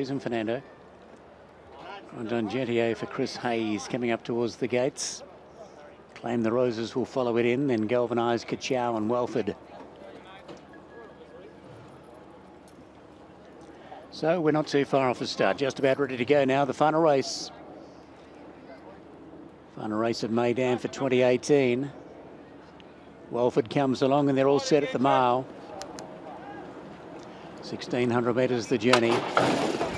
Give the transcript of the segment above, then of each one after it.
Susan Fernando. Rondon Gentier for Chris Hayes coming up towards the gates. Claim the Roses will follow it in, then Galvanize, Kachow and Welford. So we're not too far off the start, just about ready to go now. The final race. Final race of Maidan for 2018. Welford comes along and they're all set at the mile. 1,600 metres the journey.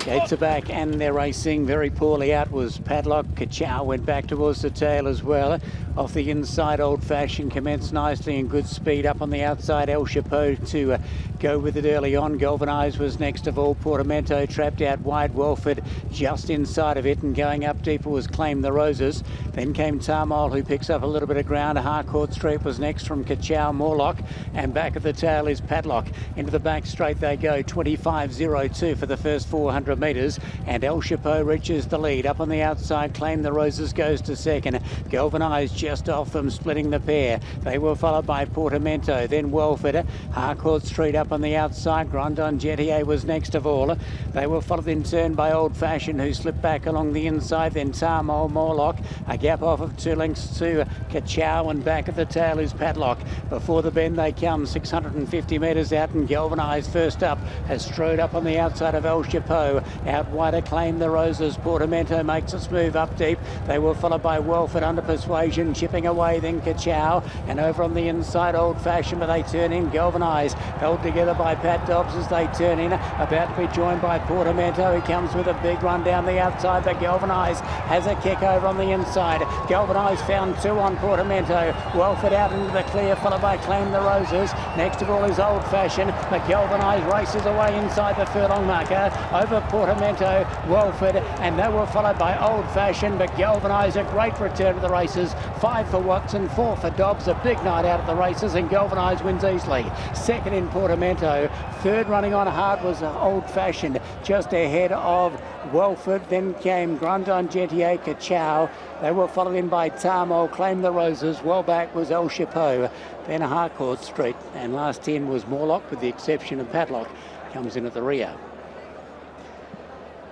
Gates are back and they're racing very poorly. Out was Padlock. Kachow went back towards the tail as well. Off the inside, Old Fashioned commenced nicely and good speed. Up on the outside, El Chapeau to go with it early on. Galvanize was next of all. Portamento trapped out wide. Welford just inside of it, and going up deeper was Claim the Roses. Then came Tarmole, who picks up a little bit of ground. Harcourt Street was next from Kachow, Morlock, and back at the tail is Padlock. Into the back straight they go. 25.02 for the first 400 metres, and El Chapeau reaches the lead. Up on the outside, Claim the Roses goes to second. Galvanize just off them, splitting the pair. They were followed by Portamento, then Welford. Harcourt Street up on the outside. Rondon Gentier was next of all. They were followed in turn by Old Fashioned, who slipped back along the inside. Then Tarmole, Morlock, a gap off of 2 lengths to Kachow, and back at the tail is Padlock. Before the bend they come, 650 metres out, and Galvanize first up has strode up on the outside of El Chapeau. Out wider, Claim the Roses. Portamento makes its move up deep. They were followed by Welford under Persuasion, chipping away, then Kachow, and over on the inside, Old Fashioned, but they turn in. Galvanize held together by Pat Dobbs as they turn in, about to be joined by Portamento. He comes with a big run down the outside, but Galvanize has a kick over on the inside. Galvanize found 2 on Portamento. Welford out into the clear, followed by Claim the Roses. Next of all is Old Fashioned, but Galvanize races away inside the furlong marker over Portamento, Welford, and they were followed by Old Fashioned, but Galvanize a great return to the races. 5 for Watson, 4 for Dobbs. A big night out at the races, and Galvanize wins easily. Second in Portamento. Third running on hard was Old Fashioned, just ahead of Welford. Then came Rondon Gentier, Kachow. They were followed in by Tarmole, Claim the Roses. Well back was El Chapeau, then Harcourt Street, and last in was Morlock, with the exception of Padlock, comes in at the rear.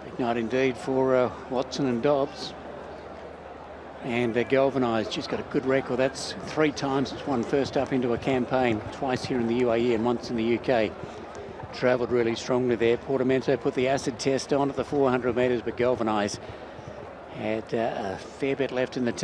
Big night indeed for Watson and Dobbs. And Galvanize just got a good record. That's 3 times it's won first up into a campaign, twice here in the UAE and once in the UK. Travelled really strongly there. Portamento put the acid test on at the 400 metres, but Galvanize had a fair bit left in the tank.